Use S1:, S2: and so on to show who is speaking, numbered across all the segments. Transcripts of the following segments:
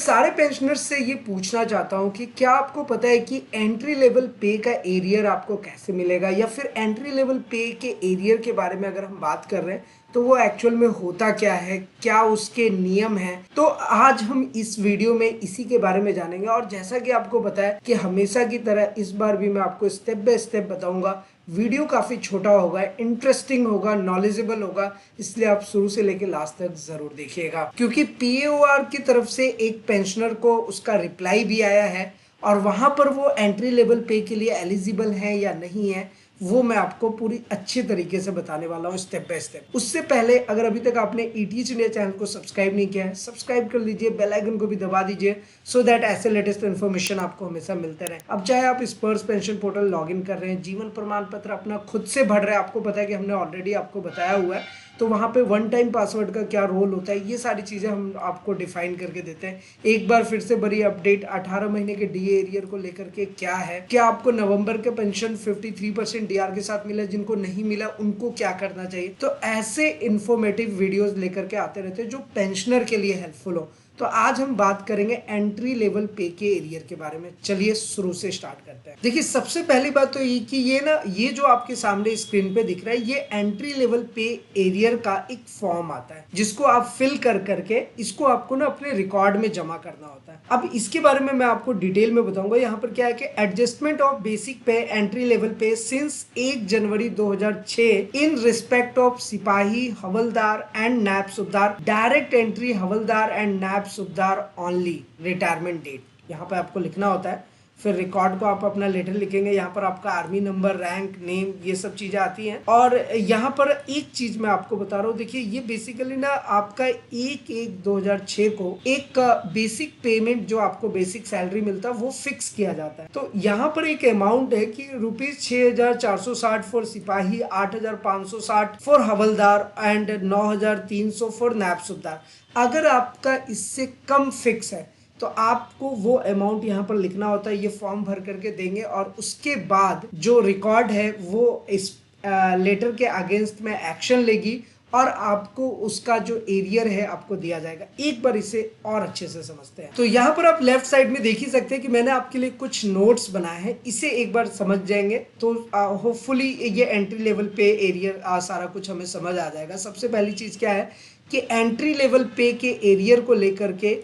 S1: सारे पेंशनर्स से ये पूछना चाहता हूँ कि क्या आपको पता है कि एंट्री लेवल पे का एरियर आपको कैसे मिलेगा, या फिर एंट्री लेवल पे के एरियर के बारे में अगर हम बात कर रहे हैं तो वो एक्चुअल में होता क्या है, क्या उसके नियम हैं। तो आज हम इस वीडियो में इसी के बारे में जानेंगे। और जैसा कि आपको पता है कि हमेशा की तरह इस बार भी मैं आपको स्टेप बाय स्टेप बताऊंगा। वीडियो काफ़ी छोटा होगा, इंटरेस्टिंग होगा, नॉलेजेबल होगा, इसलिए आप शुरू से लेकर लास्ट तक जरूर देखिएगा, क्योंकि पीएओआर की तरफ से एक पेंशनर को उसका रिप्लाई भी आया है और वहां पर वो एंट्री लेवल पे के लिए एलिजिबल है या नहीं है वो मैं आपको पूरी अच्छे तरीके से बताने वाला हूँ स्टेप बाय स्टेप। उससे पहले अगर अभी तक आपने ईटीएच इंडिया चैनल को सब्सक्राइब नहीं किया है, सब्सक्राइब कर लीजिए, बेल आइकन को भी दबा दीजिए सो दैट ऐसे लेटेस्ट इन्फॉर्मेशन आपको हमेशा मिलते रहे। अब चाहे आप स्पर्श पेंशन पोर्टल लॉगिन कर रहे हैं, जीवन प्रमाण पत्र अपना खुद से भर रहे हैं, आपको पता है कि हमने ऑलरेडी आपको बताया हुआ है, तो वहाँ पे वन टाइम पासवर्ड का क्या रोल होता है, ये सारी चीज़ें हम आपको डिफाइन करके देते हैं। एक बार फिर से बड़ी अपडेट 18 महीने के डीए एरियर को लेकर के क्या है, क्या आपको नवंबर के पेंशन 53% डीआर के साथ मिला, जिनको नहीं मिला उनको क्या करना चाहिए। तो ऐसे इंफॉर्मेटिव वीडियोस लेकर के आते रहते हैं जो पेंशनर के लिए हेल्पफुल हो। तो आज हम बात करेंगे एंट्री लेवल पे के एरियर के बारे में। चलिए शुरू से स्टार्ट करते हैं। देखिए सबसे पहली बात तो ये कि ये जो आपके सामने स्क्रीन पे दिख रहा है, ये एंट्री लेवल पे एरियर का एक फॉर्म आता है जिसको आप फिल कर करके इसको आपको ना अपने रिकॉर्ड में जमा करना होता है। अब इसके बारे में मैं आपको डिटेल में बताऊंगा। यहाँ पर क्या है कि एडजस्टमेंट ऑफ बेसिक पे एंट्री लेवल पे since 1 January 2006 in respect of सिपाही, हवलदार एंड नैब सूबेदार, डायरेक्ट एंट्री हवलदार एंड नैब सूबेदार ओनली, रिटायरमेंट डेट यहाँ पे आपको लिखना होता है। फिर रिकॉर्ड को आप अपना लेटर लिखेंगे, यहाँ पर आपका आर्मी नंबर, रैंक, नेम, ये सब चीजें आती हैं। और यहाँ पर एक चीज मैं आपको बता रहा हूँ, देखिए ये बेसिकली ना आपका 1/1/2006 को एक बेसिक पेमेंट जो आपको बेसिक सैलरी मिलता है वो फिक्स किया जाता है। तो यहाँ पर एक अमाउंट है कि ₹6,460 फॉर सिपाही, 8,560 फॉर हवलदार एंड 9,300 फॉर नैब सूबेदार। अगर आपका इससे कम फिक्स है तो आपको वो अमाउंट यहाँ पर लिखना होता है, ये फॉर्म भर करके देंगे और उसके बाद जो रिकॉर्ड है वो इस लेटर के अगेंस्ट में एक्शन लेगी और आपको उसका जो एरियर है आपको दिया जाएगा। एक बार इसे और अच्छे से समझते हैं। तो यहाँ पर आप लेफ्ट साइड में देख ही सकते हैं कि मैंने आपके लिए कुछ नोट्स बनाए हैं, इसे एक बार समझ जाएंगे तो होपफुली ये एंट्री लेवल पे एरियर सारा कुछ हमें समझ आ जाएगा। सबसे पहली चीज क्या है कि एंट्री लेवल पे के एरियर को लेकर के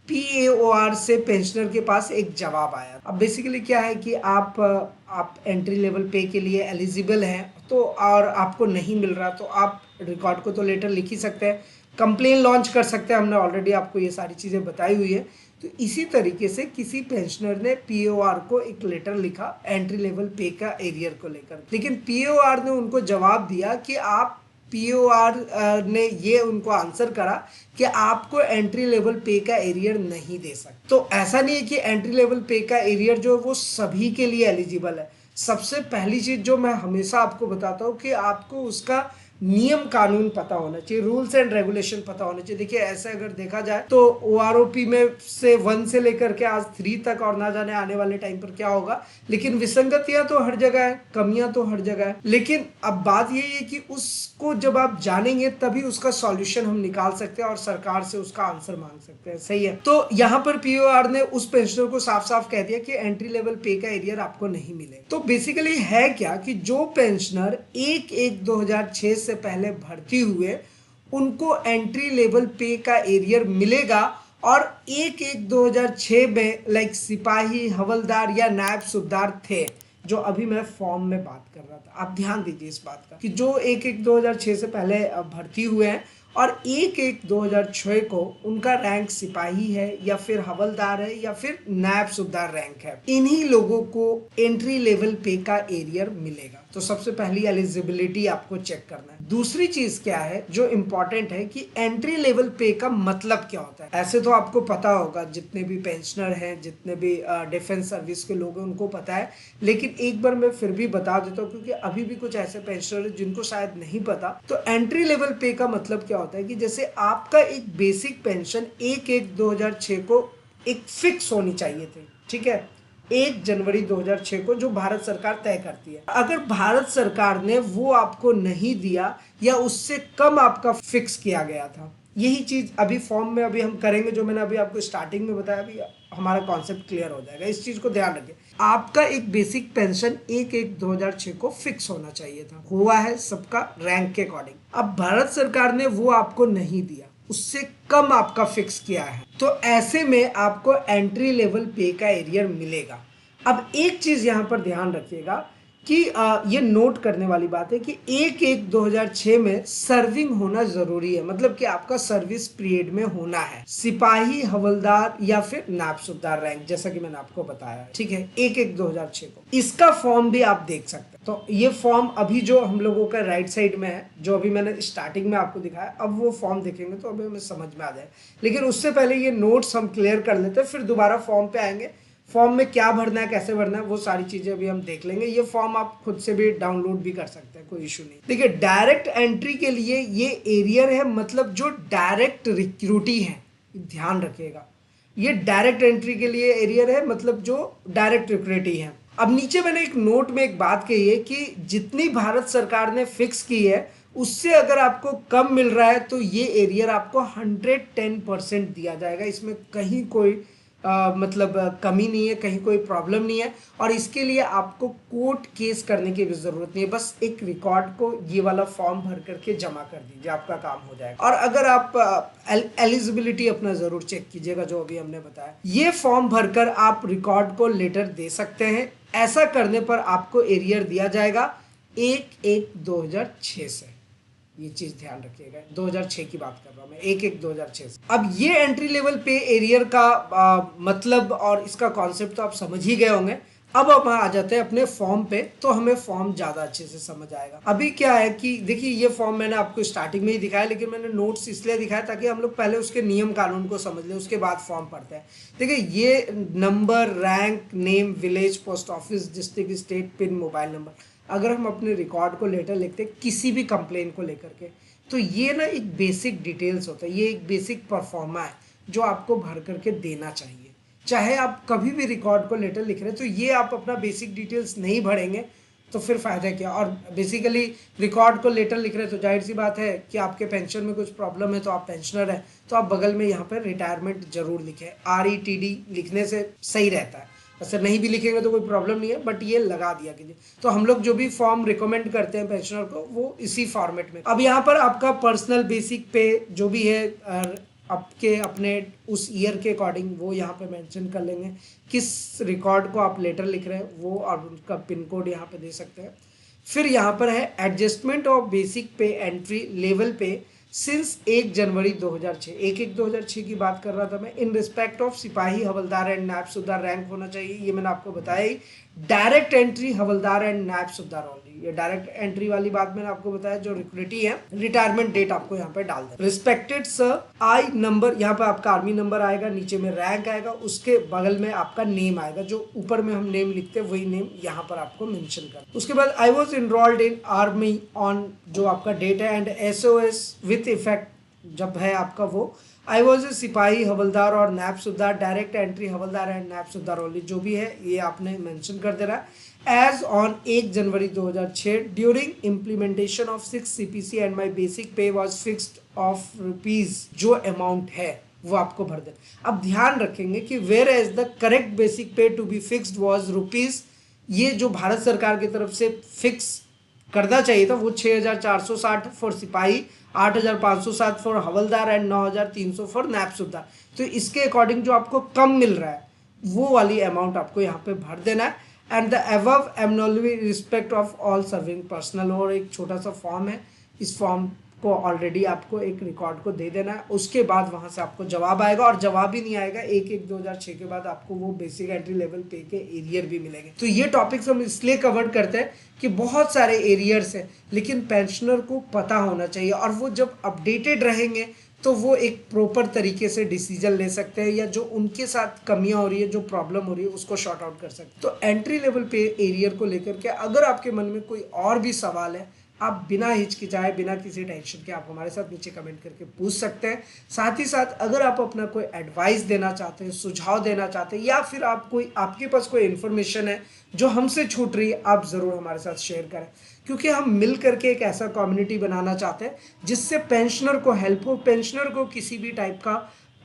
S1: पीएओआर से पेंशनर के पास एक जवाब आया। अब बेसिकली क्या है कि आप एंट्री लेवल पे के लिए एलिजिबल हैं तो और आपको नहीं मिल रहा तो आप रिकॉर्ड को तो लेटर लिख ही सकते हैं, कंप्लेन लॉन्च कर सकते हैं, हमने ऑलरेडी आपको ये सारी चीज़ें बताई हुई है। तो इसी तरीके से किसी पेंशनर ने पीओआर को एक लेटर लिखा एंट्री लेवल पे का एरियर को लेकर, लेकिन पीओआर ने उनको जवाब दिया कि आप पीओआर ने ये उनको आंसर करा कि आपको एंट्री लेवल पे का एरियर नहीं दे सकते। तो ऐसा नहीं है कि एंट्री लेवल पे का एरियर जो है वो सभी के लिए एलिजिबल है। सबसे पहली चीज जो मैं हमेशा आपको बताता हूँ कि आपको उसका नियम कानून पता होना चाहिए, रूल्स एंड रेगुलेशन पता होना चाहिए। देखिए ऐसे अगर देखा जाए तो ओआरओपी में से 1 से लेकर के आज 3 तक और ना जाने आने वाले टाइम पर क्या होगा, लेकिन विसंगतियां तो हर जगह है, कमियां तो हर जगह है। लेकिन अब बात यही है कि उसको जब आप जानेंगे तभी उसका सॉल्यूशन हम निकाल सकते हैं और सरकार से उसका आंसर मांग सकते हैं। सही है। तो यहाँ पर पीओआर ने उस पेंशनर को साफ साफ कह दिया कि एंट्री लेवल पे का एरियर आपको नहीं मिलेगा। तो बेसिकली है क्या कि जो पेंशनर 1/1/2006 से पहले भर्ती हुए उनको एंट्री लेवल पे का एरियर मिलेगा और 1/1/2006 में लाइक सिपाही, हवलदार या नायब सूबेदार थे, जो अभी मैं फॉर्म में बात कर रहा था। आप ध्यान दीजिए इस बात का कि जो 1/1/2006 से पहले भर्ती हुए हैं और 1/1/2006 को उनका रैंक सिपाही है या फिर हवलदार है या फिर नायब सूबेदार रैंक है, इन्हीं लोगों को एंट्री लेवल पे का एरियर मिलेगा। तो सबसे पहली एलिजिबिलिटी आपको चेक करना है। दूसरी चीज क्या है जो इंपॉर्टेंट है कि एंट्री लेवल पे का मतलब क्या होता है। ऐसे तो आपको पता होगा, जितने भी पेंशनर हैं, जितने भी डिफेंस सर्विस के लोग हैं उनको पता है, लेकिन एक बार मैं फिर भी बता देता हूँ क्योंकि अभी भी कुछ ऐसे पेंशनर हैं जिनको शायद नहीं पता। तो एंट्री लेवल पे का मतलब क्या होता है कि जैसे आपका एक बेसिक पेंशन 1/1/2006 को एक फिक्स होनी चाहिए थी, ठीक है, 1 जनवरी 2006 को, जो भारत सरकार तय करती है। अगर भारत सरकार ने वो आपको नहीं दिया या उससे कम आपका फिक्स किया गया था यही चीज़ अभी फॉर्म में अभी हम करेंगे, जो मैंने अभी आपको स्टार्टिंग में बताया, अभी हमारा कॉन्सेप्ट क्लियर हो जाएगा। इस चीज़ को ध्यान रखिए, आपका एक बेसिक पेंशन 1/1/2006 को फिक्स होना चाहिए था, हुआ है सबका रैंक के अकॉर्डिंग। अब भारत सरकार ने वो आपको नहीं दिया, उससे कम आपका फिक्स किया है, तो ऐसे में आपको एंट्री लेवल पे का एरियर मिलेगा। अब एक चीज यहां पर ध्यान रखिएगा कि ये नोट करने वाली बात है कि 1/1/2006 में सर्विंग होना जरूरी है, मतलब कि आपका सर्विस पीरियड में होना है, सिपाही, हवलदार या फिर नायब सूबेदार रैंक, जैसा कि मैंने आपको बताया, ठीक है, 1/1/2006 को। इसका फॉर्म भी आप देख सकते हैं। तो ये फॉर्म अभी जो हम लोगों का राइट साइड में है, जो अभी मैंने स्टार्टिंग में आपको दिखाया, अब वो फॉर्म देखेंगे तो अभी हमें समझ में आ जाए। लेकिन उससे पहले ये नोट्स हम क्लियर कर लेते हैं, फिर दोबारा फॉर्म पे आएंगे। फॉर्म में क्या भरना है, कैसे भरना है, वो सारी चीजें अभी हम देख लेंगे। ये फॉर्म आप खुद से भी डाउनलोड भी कर सकते हैं, कोई इशू नहीं। देखिए, डायरेक्ट एंट्री के लिए ये एरियर है, मतलब जो डायरेक्ट रिक्रूटी है, ध्यान रखिएगा, ये डायरेक्ट एंट्री के लिए एरियर है, मतलब जो डायरेक्ट रिक्रूटी है। अब नीचे मैंने एक नोट में एक बात कही है कि जितनी भारत सरकार ने फिक्स की है, उससे अगर आपको कम मिल रहा है तो ये एरियर आपको 110% दिया जाएगा। इसमें कहीं कोई मतलब कमी नहीं है, कहीं कोई प्रॉब्लम नहीं है, और इसके लिए आपको कोर्ट केस करने की भी जरूरत नहीं है। बस एक रिकॉर्ड को ये वाला फॉर्म भर करके जमा कर दीजिए, आपका काम हो जाएगा। और अगर आप एलिजिबिलिटी अपना जरूर चेक कीजिएगा, जो अभी हमने बताया, ये फॉर्म भरकर आप रिकॉर्ड को लेटर दे सकते हैं। ऐसा करने पर आपको एरियर दिया जाएगा 1/1/2006 से। ये चीज ध्यान रखिएगा, 2006 की बात कर रहा हूं मैं, 1/1/2006 से। अब ये एंट्री लेवल पे एरियर का मतलब और इसका कॉन्सेप्ट तो आप समझ ही गए होंगे। अब हम आ जाते हैं अपने फॉर्म पे, तो हमें फॉर्म ज्यादा अच्छे से समझ आएगा। अभी क्या है कि देखिए, ये फॉर्म मैंने आपको स्टार्टिंग में ही दिखाया, लेकिन मैंने नोट्स इसलिए दिखाया ताकि हम लोग पहले उसके नियम कानून को समझ लें, उसके बाद फॉर्म पढ़ते हैं। देखिए, ये number, rank, name, village, post office, district, state, pin, mobile number, अगर हम अपने रिकॉर्ड को लेटर लिखते हैं किसी भी कंप्लेन को लेकर के, तो ये ना एक बेसिक डिटेल्स होता है, ये एक बेसिक परफॉर्मा है जो आपको भर करके देना चाहिए। चाहे आप कभी भी रिकॉर्ड को लेटर लिख रहे हैं, तो ये आप अपना बेसिक डिटेल्स नहीं भरेंगे तो फिर फायदा क्या। और बेसिकली रिकॉर्ड को लेटर लिख रहे हैं तो जाहिर सी बात है कि आपके पेंशन में कुछ प्रॉब्लम है, तो आप पेंशनर हैं, तो आप बगल में यहाँ पर रिटायरमेंट जरूर लिखें। RETD लिखने से सही रहता है, वैसे नहीं भी लिखेंगे तो कोई प्रॉब्लम नहीं है, बट ये लगा दिया कीजिए। तो हम लोग जो भी फॉर्म रिकमेंड करते हैं पेंशनर को, वो इसी फॉर्मेट में। अब यहाँ पर आपका पर्सनल बेसिक पे जो भी है, आपके अपने उस ईयर के अकॉर्डिंग वो यहाँ पे मेंशन कर लेंगे, किस रिकॉर्ड को आप लेटर लिख रहे हैं वो, और उनका पिन कोड यहाँ पे दे सकते हैं। फिर यहाँ पर है एडजस्टमेंट ऑफ बेसिक पे एंट्री लेवल पे सिंस 1 जनवरी 2006, 1/1/2006 की बात कर रहा था मैं, इन रिस्पेक्ट ऑफ सिपाही, हवलदार एंड नायब सूबेदार रैंक होना चाहिए, ये मैंने आपको बताया ही। डायरेक्ट एंट्री हवलदार एंड नायब सूबेदार ओनली, ये डायरेक्ट एंट्री वाली बात मैंने आपको बताया। जो रिक्रूटी है, रिटायरमेंट डेट आपको यहाँ पे डाल दें। रिस्पेक्टेड सर, आई नंबर, यहाँ पे आपका आर्मी नंबर आएगा, नीचे में रैंक आएगा, उसके बगल में आपका नेम आएगा, जो ऊपर में हम नेम लिखते हैं वही नेम यहाँ पर आपको मेंशन कर। उसके बाद I was enrolled in army on, जो आपका डेट है, एंड SOS विथ इफेक्ट जब है आपका वो, आई वॉज ए सिपाही, हवलदार और नायब सूबेदार, डायरेक्ट एंट्री हवलदार एंड नायब सूबेदार ओनली, जो भी है ये आपने मेंशन कर देना है। As on 1 January 2006 during implementation of 6 CPC and my basic pay was fixed of rupees, जो अमाउंट है वो आपको भर देना। अब ध्यान रखेंगे कि whereas the correct basic pay to be fixed was rupees, ये जो भारत सरकार की तरफ से फिक्स करना चाहिए था वो 6,460 फॉर सिपाही, 8,507 फॉर हवलदार एंड 9,300 फॉर नायब सूबेदार। तो इसके अकॉर्डिंग जो आपको कम मिल रहा है वो वाली अमाउंट आपको यहाँ पे भर देना है। एंड द अबव एमनोलवी respect of all serving personnel, और एक छोटा सा फॉर्म है, इस फॉर्म को ऑलरेडी आपको एक रिकॉर्ड को दे देना है। उसके बाद वहां से आपको जवाब आएगा, और जवाब ही नहीं आएगा 1/1/2006 के बाद आपको वो बेसिक एंट्री लेवल पे के एरियर भी मिलेंगे। तो ये टॉपिक्स हम इसलिए कवर करते हैं कि बहुत सारे एरियर्स हैं, लेकिन पेंशनर को पता होना चाहिए, और वो जब अपडेटेड रहेंगे तो वो एक प्रॉपर तरीके से डिसीजन ले सकते हैं, या जो उनके साथ कमियां हो रही है, जो प्रॉब्लम हो रही है, उसको शॉर्ट आउट कर सकते हैं। तो एंट्री लेवल पे एरियर को लेकर के अगर आपके मन में कोई और भी सवाल है, आप बिना हिचकिचाए, बिना किसी टेंशन के आप हमारे साथ नीचे कमेंट करके पूछ सकते हैं। साथ ही साथ अगर आप अपना कोई एडवाइस देना चाहते हैं, सुझाव देना चाहते हैं, या फिर आपके पास कोई इन्फॉर्मेशन है जो हमसे छूट रही है, आप ज़रूर हमारे साथ शेयर करें, क्योंकि हम मिल करके एक ऐसा कम्युनिटी बनाना चाहते हैं जिससे पेंशनर को हेल्प हो, पेंशनर को किसी भी टाइप का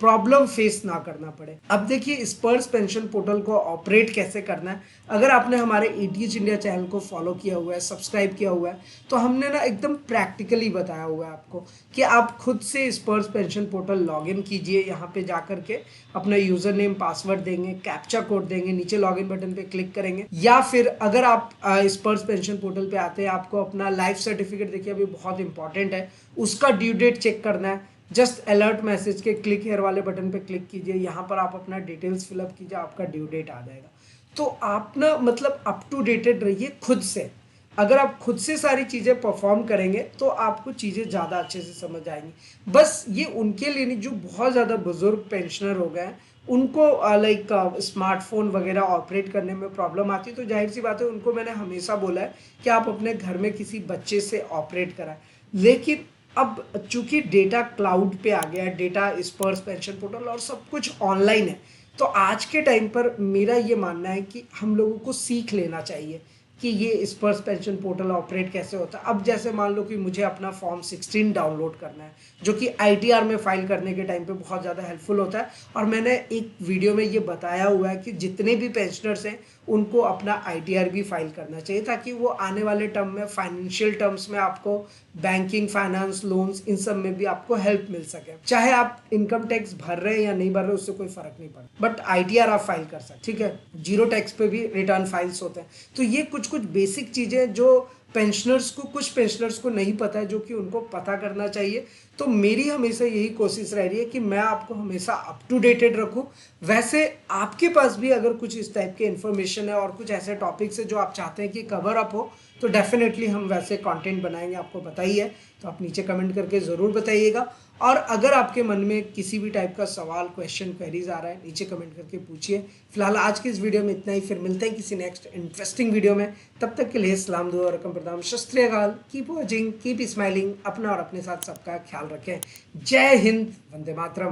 S1: प्रॉब्लम फेस ना करना पड़े। अब देखिए स्पर्श पेंशन पोर्टल को ऑपरेट कैसे करना है। अगर आपने हमारे एटीएच इंडिया चैनल को फॉलो किया हुआ है, सब्सक्राइब किया हुआ है, तो हमने ना एकदम प्रैक्टिकली बताया हुआ है आपको कि आप खुद से स्पर्श पेंशन पोर्टल लॉगिन कीजिए। यहाँ पे जा करके अपना यूजर नेम पासवर्ड देंगे, कैप्चा कोड देंगे, नीचे लॉगिन बटन पे क्लिक करेंगे, या फिर अगर आप स्पर्श पेंशन पोर्टल पे आते हैं, आपको अपना लाइफ सर्टिफिकेट, देखिए अभी बहुत इंपॉर्टेंट है, उसका ड्यू डेट चेक करना है। जस्ट अलर्ट मैसेज के क्लिक हेयर वाले बटन पे क्लिक कीजिए, यहाँ पर आप अपना डिटेल्स फिलअप कीजिए, आपका ड्यू डेट आ जाएगा। तो आप ना मतलब अप टू डेटेड रहिए खुद से। अगर आप खुद से सारी चीज़ें परफॉर्म करेंगे तो आपको चीज़ें ज़्यादा अच्छे से समझ आएंगी। बस ये उनके लिए नहीं जो बहुत ज़्यादा बुजुर्ग पेंशनर हो गए हैं, उनको लाइक स्मार्टफोन वगैरह ऑपरेट करने में प्रॉब्लम आती है, तो जाहिर सी बात है उनको मैंने हमेशा बोला है कि आप अपने घर में किसी बच्चे से ऑपरेट कराएं। लेकिन अब चूंकि डेटा क्लाउड पे आ गया है, डेटा स्पर्श पेंशन पोर्टल और सब कुछ ऑनलाइन है, तो आज के टाइम पर मेरा ये मानना है कि हम लोगों को सीख लेना चाहिए कि ये स्पर्श पेंशन पोर्टल ऑपरेट कैसे होता है। अब जैसे मान लो कि मुझे अपना फॉर्म 16 डाउनलोड करना है, जो कि आईटीआर में फाइल करने के टाइम पे बहुत ज़्यादा हेल्पफुल होता है, और मैंने एक वीडियो में ये बताया हुआ है कि जितने भी पेंशनर्स हैं उनको अपना आईटीआर भी फाइल करना चाहिए, ताकि वो आने वाले टर्म में फाइनेंशियल टर्म्स में आपको बैंकिंग, फाइनेंस, लोन्स, इन सब में भी आपको हेल्प मिल सके। चाहे आप इनकम टैक्स भर रहे हैं या नहीं भर रहे, उससे कोई फर्क नहीं पड़ता, बट आईटीआर आप फाइल कर सकते, ठीक है। जीरो टैक्स पे भी रिटर्न फाइल्स होते हैं। तो ये कुछ कुछ बेसिक चीज़ें जो कुछ पेंशनर्स को नहीं पता है, जो कि उनको पता करना चाहिए। तो मेरी हमेशा यही कोशिश रह रही है कि मैं आपको हमेशा अप टू डेटेड रखूं। वैसे आपके पास भी अगर कुछ इस टाइप के इन्फॉर्मेशन है और कुछ ऐसे टॉपिक्स है जो आप चाहते हैं कि कवर अप हो, तो डेफिनेटली हम वैसे कंटेंट बनाएंगे, आपको पता ही है। तो आप नीचे कमेंट करके ज़रूर बताइएगा। और अगर आपके मन में किसी भी टाइप का सवाल, क्वेश्चन, क्वेरीज आ रहा है, नीचे कमेंट करके पूछिए। फिलहाल आज की इस वीडियो में इतना ही, फिर मिलते हैं किसी नेक्स्ट इंटरेस्टिंग वीडियो में। तब तक के लिए सलाम, दुआ और रकम प्रदाम, शस्त्र अकाल, कीप वॉचिंग, कीप स्माइलिंग, अपना और अपने साथ सबका ख्याल रखें। जय हिंद, वंदे मातरम।